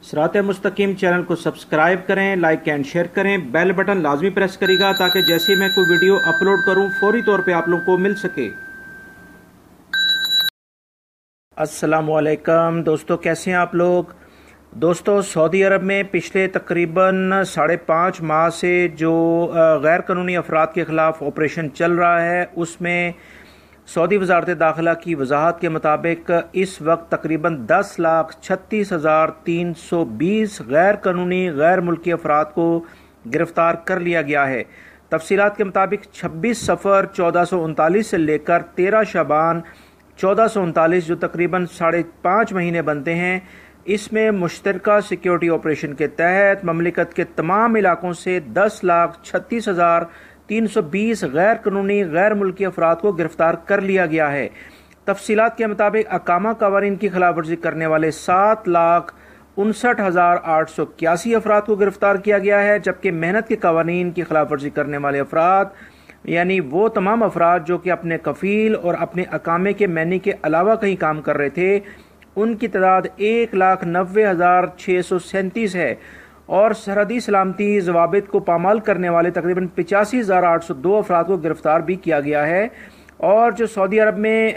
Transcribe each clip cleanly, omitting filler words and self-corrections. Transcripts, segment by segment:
सिरात मुस्तकीम चैनल को सब्सक्राइब करें, लाइक एंड शेयर करें, बेल बटन लाजमी प्रेस करेगा ताकि जैसे ही मैं कोई वीडियो अपलोड करूं फौरी तौर पे आप लोगों को मिल सके। अस्सलामुअलैकुम दोस्तों, कैसे हैं आप लोग। दोस्तों, सऊदी अरब में पिछले तकरीबन 5.5 माह से जो गैर कानूनी अफराद के ख़िलाफ़ ऑपरेशन चल रहा है उसमें सऊदी वजारत दाखिला की वजाहत के मुताबिक इस वक्त तकरीबन 10,36,320 गैर कानूनी गैर मुल्की अफराद को गिरफ़्तार कर लिया गया है। तफसीलात के मुताबिक 26 सफ़र 1439 से लेकर 13 शबान 1439 जो तकरीबन 5.5 महीने बनते हैं, इसमें मुश्तरका सिक्योरिटी ऑपरेशन के तहत ममलिकत के तमाम इलाकों से 10,36,320 गैर कानूनी गैर मुल्की अफराद को गिरफ्तार कर लिया गया है। तफसीलात के मुताबिक अकामा कवानीन की खिलाफ वर्जी करने वाले 7,59,881 अफराद को गिरफ्तार किया गया है, जबकि मेहनत के कवानीन की खिलाफ वर्जी करने वाले अफराद यानी वो तमाम अफराद जो कि अपने कफील और अपने अकामे के मैनी के अलावा कहीं काम कर रहे थे, उनकी तादाद 1,90,637 है और सरहदी सलामती जवाबित को पामाल करने वाले तकरीबन 85,802 अफराद को गिरफ्तार भी किया गया है। और जो सऊदी अरब में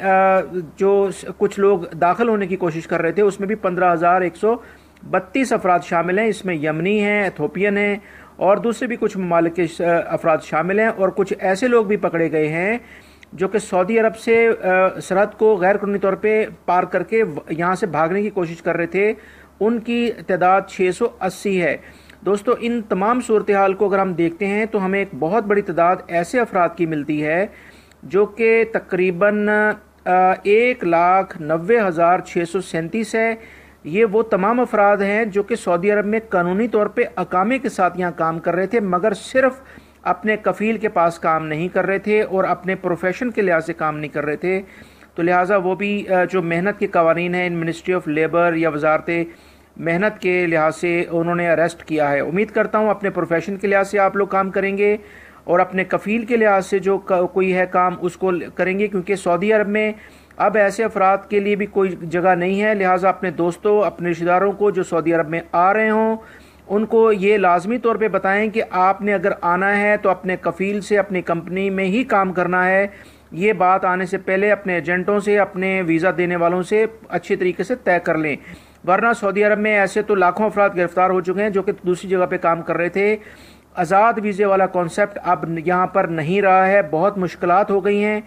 जो कुछ लोग दाखिल होने की कोशिश कर रहे थे उसमें भी 15,132 अफराद शामिल हैं। इसमें यमनी हैं, एथोपियन हैं और दूसरे भी कुछ ममालिक के अफराद शामिल हैं। और कुछ ऐसे लोग भी पकड़े गए हैं जो कि सऊदी अरब से सरहद को गैर कानूनी तौर पे पार करके यहाँ से भागने की कोशिश कर रहे थे। उनकी तादाद 680 है। दोस्तों, इन तमाम सूरत हाल को अगर हम देखते हैं तो हमें एक बहुत बड़ी तादाद ऐसे अफराद की मिलती है जो कि तकरीबन 1,90,637 है। ये वो तमाम अफराद हैं जो कि सऊदी अरब में कानूनी तौर पे अकामे के साथ यहाँ काम कर रहे थे, मगर सिर्फ अपने कफील के पास काम नहीं कर रहे थे और अपने प्रोफेशन के लिहाज से काम नहीं कर रहे थे। तो लिहाजा वो भी जो मेहनत के कवानीन हैं इन मिनिस्ट्री ऑफ लेबर या वजारत मेहनत के लिहाज से उन्होंने अरेस्ट किया है। उम्मीद करता हूँ अपने प्रोफेशन के लिहाज से आप लोग काम करेंगे और अपने कफील के लिहाज से जो कोई है काम उसको करेंगे, क्योंकि सऊदी अरब में अब ऐसे अफराद के लिए भी कोई जगह नहीं है। लिहाजा अपने दोस्तों, अपने रिश्तेदारों को जो सऊदी अरब में आ रहे हों उनको ये लाजमी तौर पे बताएं कि आपने अगर आना है तो अपने कफील से अपनी कंपनी में ही काम करना है। ये बात आने से पहले अपने एजेंटों से, अपने वीज़ा देने वालों से अच्छी तरीके से तय कर लें, वरना सऊदी अरब में ऐसे तो लाखों अफराद गिरफ्तार हो चुके हैं जो कि दूसरी जगह पे काम कर रहे थे। आज़ाद वीज़े वाला कॉन्सेप्ट अब यहाँ पर नहीं रहा है, बहुत मुश्किलात हो गई हैं।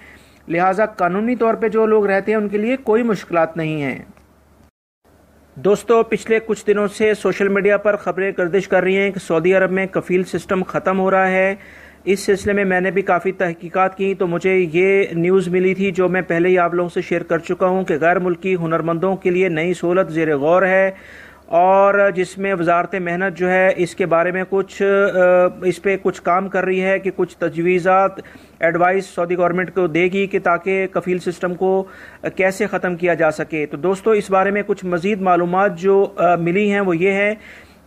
लिहाजा कानूनी तौर पर जो लोग रहते हैं उनके लिए कोई मुश्किलात नहीं है। दोस्तों, पिछले कुछ दिनों से सोशल मीडिया पर खबरें गर्दिश कर रही हैं कि सऊदी अरब में कफील सिस्टम ख़त्म हो रहा है। इस सिलसिले में मैंने भी काफ़ी तहकीकात की तो मुझे ये न्यूज़ मिली थी जो मैं पहले ही आप लोगों से शेयर कर चुका हूँ कि गैर मुल्की हुनरमंदों के लिए नई सहूलत ज़ेर गौर है और जिसमें वजारत मेहनत जो है इसके बारे में कुछ इस पर कुछ काम कर रही है कि कुछ तजवीज़ात एडवाइस सऊदी गवर्नमेंट को देगी कि ताकि कफील सिस्टम को कैसे ख़त्म किया जा सके। तो दोस्तों, इस बारे में कुछ मज़ीद मालूमात जो मिली हैं वो ये है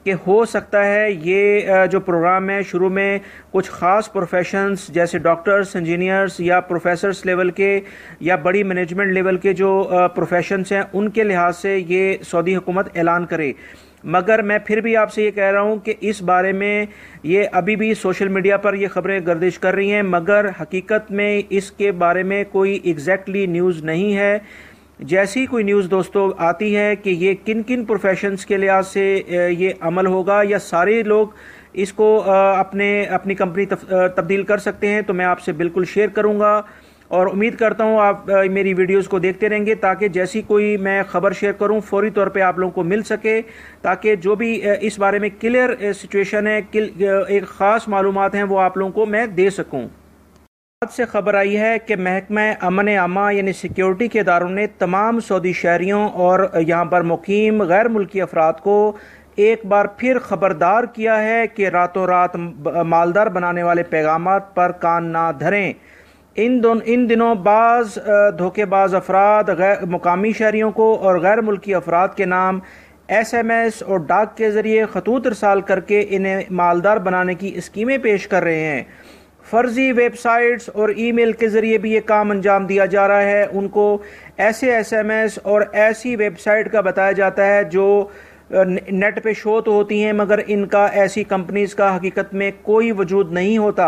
कि हो सकता है ये जो प्रोग्राम है शुरू में कुछ ख़ास प्रोफेशंस जैसे डॉक्टर्स, इंजीनियर्स या प्रोफेसर्स लेवल के या बड़ी मैनेजमेंट लेवल के जो प्रोफेशंस हैं उनके लिहाज से ये सऊदी हुकूमत ऐलान करे। मगर मैं फिर भी आपसे ये कह रहा हूँ कि इस बारे में ये अभी भी सोशल मीडिया पर ये खबरें गर्दिश कर रही हैं, मगर हकीकत में इसके बारे में कोई एग्जैक्टली न्यूज़ नहीं है। जैसी कोई न्यूज़ दोस्तों आती है कि ये किन किन प्रोफेशंस के लिहाज से ये अमल होगा या सारे लोग इसको अपनी कंपनी तब्दील कर सकते हैं, तो मैं आपसे बिल्कुल शेयर करूंगा और उम्मीद करता हूं आप मेरी वीडियोस को देखते रहेंगे ताकि जैसी कोई मैं खबर शेयर करूं फौरी तौर पे आप लोगों को मिल सके, ताकि जो भी इस बारे में क्लियर सिचुएशन है, एक ख़ास मालूमात हैं वो आप लोगों को मैं दे सकूँ। आज से खबर आई है कि महकमा अमन आमा यानी सिक्योरिटी के इदारों ने तमाम सऊदी शहरियों और यहाँ पर मुकीम गैर मुल्की अफराद को एक बार फिर खबरदार किया है कि रातों रात मालदार बनाने वाले पैगामात पर कान ना धरें। इन दिनों बाज़ धोखेबाज अफराद मुकामी शहरियों को और गैर मुल्की अफराद के नाम SMS और डाक के ज़रिए खतूत इरसाल करके इन्हें मालदार बनाने की स्कीमें पेश कर रहे हैं। फर्जी वेबसाइट्स और ईमेल के ज़रिए भी ये काम अंजाम दिया जा रहा है। उनको ऐसे SMS और ऐसी वेबसाइट का बताया जाता है जो नेट पे शो तो होती हैं मगर इनका ऐसी कंपनीज़ का हकीकत में कोई वजूद नहीं होता।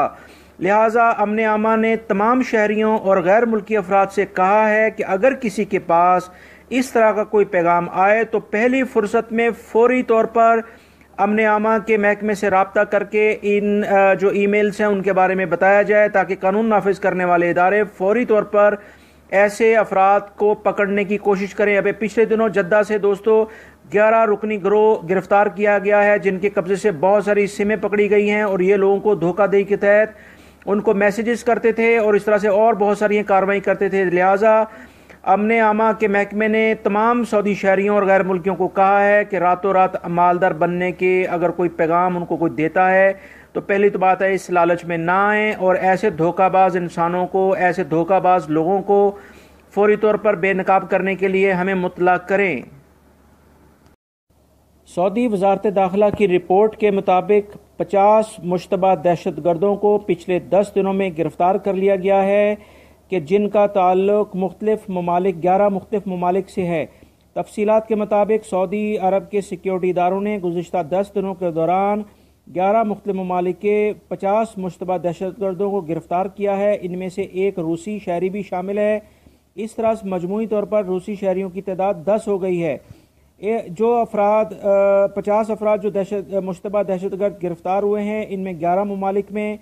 लिहाजा अमन आमा ने तमाम शहरियों और गैर मुल्की अफराद से कहा है कि अगर किसी के पास इस तरह का कोई पैगाम आए तो पहली फुर्सत में फौरी तौर पर अमन आमा के महकमे से रब्ता करके इन जो ईमेल्स हैं उनके बारे में बताया जाए, ताकि कानून नाफिज करने वाले इदारे फौरी तौर पर ऐसे अफराद को पकड़ने की कोशिश करें। अभी पिछले दिनों जद्दा से दोस्तों 11 रुकनी गिरोह गिरफ्तार किया गया है, जिनके कब्जे से बहुत सारी सिमें पकड़ी गई हैं और ये लोगों को धोखाधड़ी के तहत उनको मैसेजेस करते थे और इस तरह से और बहुत सारी कार्रवाई करते थे। लिहाजा अमन आमा के महकमे ने तमाम सऊदी शहरियों और गैर मुल्कियों को कहा है कि रातों रात मालदार बनने के अगर कोई पैगाम उनको कोई देता है तो पहली तो बात है इस लालच में ना आए और ऐसे धोखाबाज इंसानों को, ऐसे धोखाबाज लोगों को फौरी तौर पर बेनकाब करने के लिए हमें मुतला करें। सऊदी वजारत दाखिला की रिपोर्ट के मुताबिक 50 मुश्तबा दहशत गर्दों को पिछले 10 दिनों में गिरफ्तार कर लिया गया है कि जिनका ताल्लुक ग्यारह मुख्तलिफ ममालिक से है। तफसीलात के मुताबिक सऊदी अरब के सिक्योरिटी इदारों ने गुज़िश्ता 10 दिनों के दौरान 11 मुख्तलिफ ममालिक के 50 मुश्तबा दहशत गर्दों को गिरफ्तार किया है। इनमें से एक रूसी शहरी भी शामिल है। इस तरह से मजमूई तौर पर रूसी शहरियों की तादाद 10 हो गई है। जो 50 अफराद जो मुश्तबा दहशतगर्द गिरफ्तार हुए हैं, इनमें 11 ममालिक में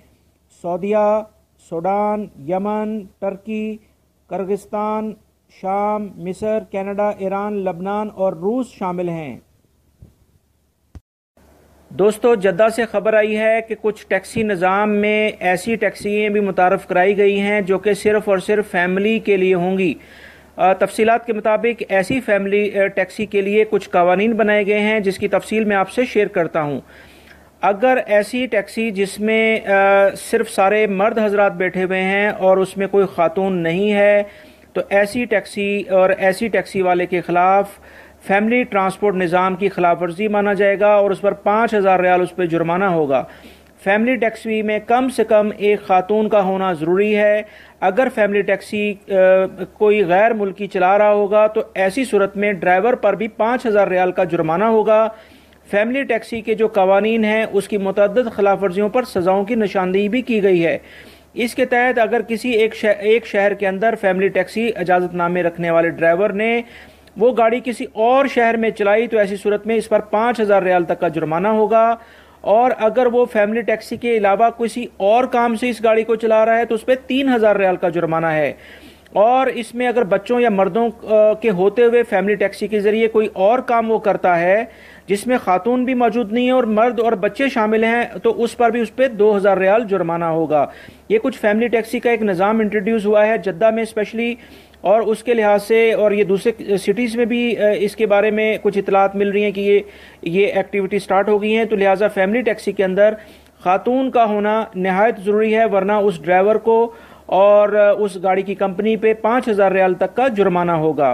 सऊदिया, सूडान, यमन, टर्की, किर्गिस्तान, शाम, मिस्र, कनाडा, ईरान, लबनान और रूस शामिल हैं। दोस्तों जद्दा से खबर आई है कि कुछ टैक्सी निज़ाम में ऐसी टैक्सियाँ भी मुतारफ़ कराई गई हैं जो कि सिर्फ़ और सिर्फ फैमिली के लिए होंगी। तफसीलात के मुताबिक ऐसी फैमिली टैक्सी के लिए कुछ कवानीन बनाए गए हैं जिसकी तफसील मैं आपसे शेयर करता हूँ। अगर ऐसी टैक्सी जिसमें सिर्फ सारे मर्द हजरात बैठे हुए हैं और उसमें कोई खातून नहीं है तो ऐसी टैक्सी और ऐसी टैक्सी वाले के ख़िलाफ़ फैमिली ट्रांसपोर्ट निज़ाम की खिलाफ वर्जी माना जाएगा और उस पर 5,000 रियाल उस पर जुर्माना होगा। फैमिली टैक्सी में कम से कम एक खातून का होना ज़रूरी है। अगर फैमिली टैक्सी कोई गैर मुल्की चला रहा होगा तो ऐसी सूरत में ड्राइवर पर भी 5,000 रियाल का जुर्माना होगा। फैमिली टैक्सी के जो कवानीन हैं उसकी मुतअद्दिद खिलाफ वर्जियों पर सज़ाओं की निशानदेही भी की गई है। इसके तहत अगर किसी एक शहर के अंदर फैमिली टैक्सी इजाज़तनामे रखने वाले ड्राइवर ने वो गाड़ी किसी और शहर में चलाई तो ऐसी सूरत में इस पर 5,000 रियाल तक का जुर्माना होगा। और अगर वो फैमिली टैक्सी के अलावा किसी और काम से इस गाड़ी को चला रहा है तो उस पर 3,000 रियाल का जुर्माना है। और इसमें अगर बच्चों या मर्दों के होते हुए फैमिली टैक्सी के जरिए कोई और काम वो करता है जिसमें खातून भी मौजूद नहीं है और मर्द और बच्चे शामिल हैं तो उस पर 2,000 रियाल जुर्माना होगा। ये कुछ फैमिली टैक्सी का एक निज़ाम इंट्रोड्यूस हुआ है जद्दा में स्पेशली, और उसके लिहाज से और ये दूसरे सिटीज़ में भी इसके बारे में कुछ इतलात मिल रही हैं कि ये एक्टिविटी स्टार्ट हो गई हैं। तो लिहाजा फैमिली टैक्सी के अंदर खातून का होना नहायत ज़रूरी है, वरना उस ड्राइवर को और उस गाड़ी की कंपनी पे 5,000 रियाल तक का जुर्माना होगा।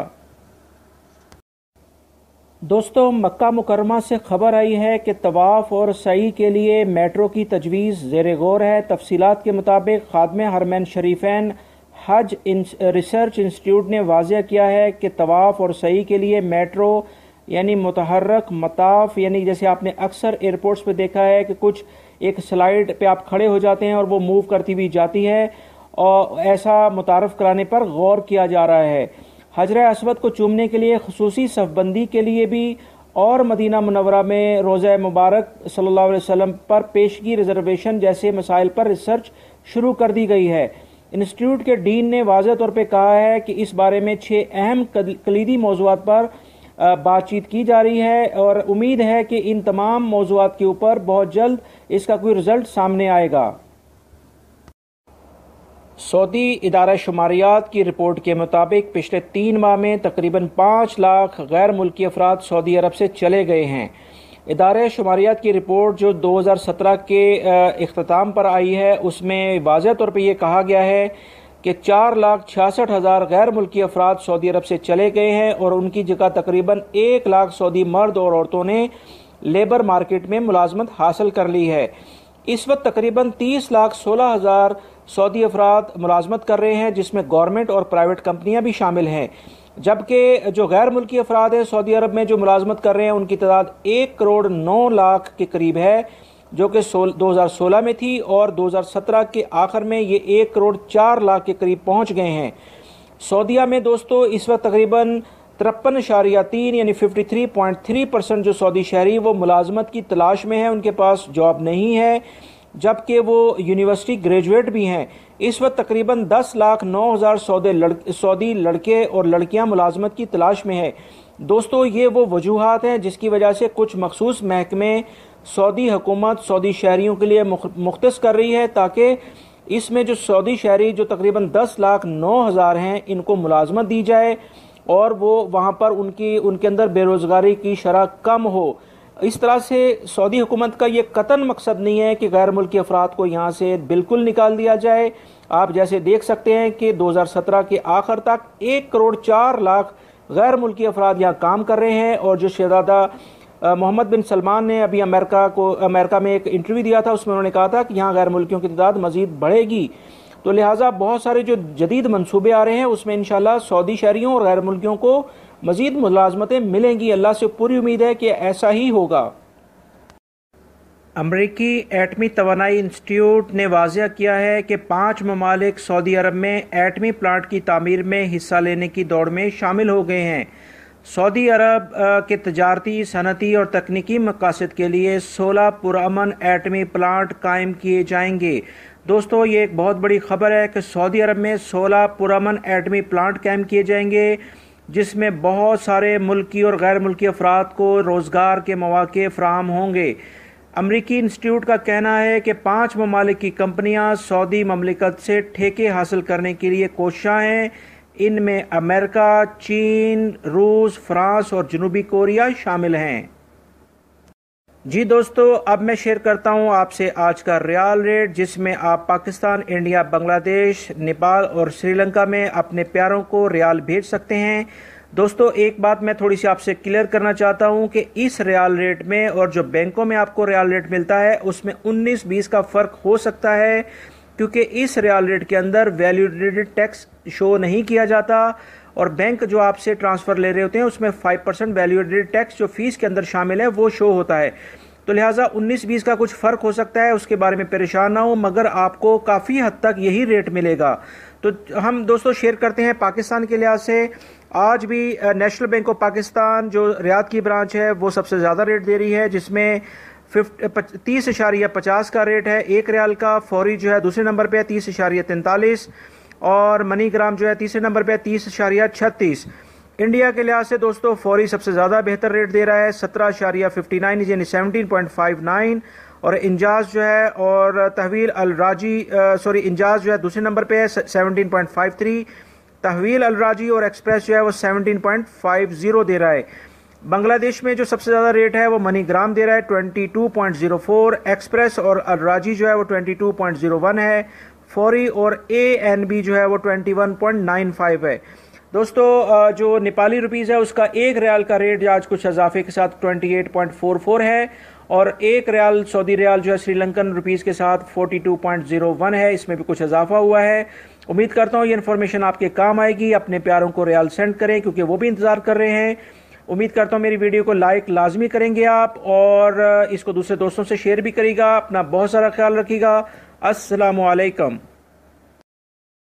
दोस्तों मक्का मुकरमा से खबर आई है कि तवाफ़ और सई के लिए मेट्रो की तजवीज़ ज़ेरे गौर है। तफसीलात के मुताबिक खादमे हरमैन शरीफैन हज रिसर्च इंस्टीट्यूट ने वाज़ेह किया है कि तवाफ़ और सई के लिए मेट्रो यानी मुतहर्रक मताफ, यानी जैसे आपने अक्सर एयरपोर्ट्स पे देखा है कि कुछ एक स्लाइड पे आप खड़े हो जाते हैं और वो मूव करती हुई जाती है, और ऐसा मुतारफ़ कराने पर गौर किया जा रहा है। हजर अस्वद को चूमने के लिए खसूसी सफ़बंदी के लिए भी और मदीना मुनव्वरा में रोज़ा मुबारक सल्लल्लाहु अलैहि वसल्लम पर पेशगी रिजर्वेशन जैसे मसाइल पर रिसर्च शुरू कर दी गई है। इंस्टीट्यूट के डीन ने वाज़ेह तौर पर कहा है कि इस बारे में 6 अहम कलीदी मौज़ूआत पर बातचीत की जा रही है और उम्मीद है कि इन तमाम मौज़ूआत के ऊपर बहुत जल्द इसका कोई रिजल्ट सामने आएगा। सऊदी इदारा शुमारियात की रिपोर्ट के मुताबिक पिछले 3 माह में तकरीबन 5 लाख गैर मुल्की अफराद सऊदी अरब से चले गए हैं। इदारे शुमारियात की रिपोर्ट जो 2017 के इख्तिताम पर आई है उसमें वाज़ेह तौर पर यह कहा गया है कि 4,66,000 गैर मुल्की अफराद सऊदी अरब से चले गए हैं और उनकी जगह तकरीबन 1 लाख सऊदी मर्द और औरतों ने लेबर मार्केट में मुलाजमत हासिल कर ली है। इस वक्त तकरीबन 30,16,000 सऊदी अफराद मुलाजमत कर रहे हैं जिसमें गवर्नमेंट और प्राइवेट कंपनियां भी शामिल हैं। जबकि जो गैर मुल्की अफराद हैं सऊदी अरब में जो मुलाजमत कर रहे हैं उनकी तादाद 1,09,00,000 के करीब है, जो कि 2016 में थी, और 2017 के आखिर में ये 1,04,00,000 के करीब पहुंच गए हैं। सऊदीया में दोस्तों इस वक्त तकरीबन 53.3 यानी 53.3% जो सऊदी शहरी वो मुलाजमत की तलाश में है, उनके पास जॉब नहीं है, जबकि वो यूनिवर्सिटी ग्रेजुएट भी हैं। इस वक्त तकरीबन 10,09,000 सऊदी लड़के और लड़कियां मुलाजमत की तलाश में है। दोस्तों ये वो वजूहात हैं जिसकी वजह से कुछ मखसूस महकमे सऊदी हुकूमत सऊदी शहरियों के लिए मुख्तस कर रही है, ताकि इसमें जो सऊदी शहरी जो तकरीबन 10,09,000 हैं इनको मुलाजमत दी जाए और वो वहाँ पर उनके अंदर बेरोज़गारी की शरह कम हो। इस तरह से सऊदी हुकूमत का ये कतन मकसद नहीं है कि गैर मुल्की अफराद को यहाँ से बिल्कुल निकाल दिया जाए। आप जैसे देख सकते हैं कि 2017 के आखिर तक 1,04,00,000 गैर मुल्की अफराद यहाँ काम कर रहे हैं, और जो शहजादा मोहम्मद बिन सलमान ने अभी अमेरिका में एक इंटरव्यू दिया था, उसमें उन्होंने कहा था कि यहाँ गैर मुल्कियों की तादाद मजीद बढ़ेगी। तो लिहाजा बहुत सारे जो जदीद मंसूबे आ रहे हैं उसमें इंशाल्लाह सऊदी शहरियों और गैर मुल्कियों को मजीद मुलाजमतें मिलेंगी। अल्लाह से पूरी उम्मीद है कि ऐसा ही होगा। अमरीकी एटमी तवानाई इंस्टीट्यूट ने वाज़ेह किया है कि 5 ममालिक सऊदी अरब में एटमी प्लांट की तामीर में हिस्सा लेने की दौड़ में शामिल हो गए हैं। सऊदी अरब के तजारती, सनती और तकनीकी मकासद के लिए 16 पुरअमन एटमी प्लांट कायम किए जाएंगे। दोस्तों ये एक बहुत बड़ी खबर है कि सऊदी अरब में 16 पुरअमन एटमी प्लांट कायम किए जाएंगे, जिसमें बहुत सारे मुल्की और गैर मुल्की अफराद को रोज़गार के मौके फ़राहम होंगे। अमरीकी इंस्टीट्यूट का कहना है कि 5 ममालिक की कंपनियां सऊदी ममलिकत से ठेके हासिल करने के लिए कोशिशां हैं। इनमें अमेरिका, चीन, रूस, फ्रांस और जनूबी कोरिया शामिल हैं। जी दोस्तों, अब मैं शेयर करता हूं आपसे आज का रियाल रेट, जिसमें आप पाकिस्तान, इंडिया, बांग्लादेश, नेपाल और श्रीलंका में अपने प्यारों को रियाल भेज सकते हैं। दोस्तों एक बात मैं थोड़ी सी आपसे क्लियर करना चाहता हूं कि इस रियाल रेट में और जो बैंकों में आपको रियाल रेट मिलता है उसमें 19-20 का फ़र्क हो सकता है, क्योंकि इस रियाल रेट के अंदर वैल्यू टैक्स शो नहीं किया जाता, और बैंक जो आपसे ट्रांसफ़र ले रहे होते हैं उसमें 5% वैल्यू एडेड टैक्स जो फीस के अंदर शामिल है वो शो होता है। तो लिहाजा 19-20 का कुछ फ़र्क हो सकता है, उसके बारे में परेशान ना हो, मगर आपको काफ़ी हद तक यही रेट मिलेगा। तो हम दोस्तों शेयर करते हैं पाकिस्तान के लिहाज से। आज भी नेशनल बैंक ऑफ पाकिस्तान जो रियाद की ब्रांच है वो सबसे ज़्यादा रेट दे रही है, जिसमें 30.50 का रेट है एक रियाल का। फौरी जो है दूसरे नंबर पे है 30.43, और मनी ग्राम जो है तीसरे नंबर पे 30.36। इंडिया के लिहाज से दोस्तों फौरी सबसे ज़्यादा बेहतर रेट दे रहा है 17.59 यानी 17.59, और इंजाज जो है और तहवील अल राजी इंजाज जो है दूसरे नंबर पे है 17.53, तहवील अल राजी और एक्सप्रेस जो है वो 17.50 दे रहा है। बांग्लादेश में जो सबसे ज़्यादा रेट है वो मनी ग्राम दे रहा है 22.04, एक्सप्रेस और अल राजी जो है वो 22.01 है, फौरी और ANB जो है वो 21.95 है। दोस्तों जो नेपाली रुपीज़ है उसका एक रियाल का रेट आज कुछ इजाफे के साथ 28.44 है, और एक रियाल सऊदी रियाल जो है श्रीलंकन रुपीज़ के साथ 42.01 है, इसमें भी कुछ इजाफा हुआ है। उम्मीद करता हूँ ये इन्फॉर्मेशन आपके काम आएगी। अपने प्यारों को रियाल सेंड करें क्योंकि वो भी इंतज़ार कर रहे हैं। उम्मीद करता हूँ मेरी वीडियो को लाइक लाजमी करेंगे आप, और इसको दूसरे दोस्तों से शेयर भी करिएगा। अपना बहुत सारा ख्याल रखिएगा। अस्सलामु अलैकुम।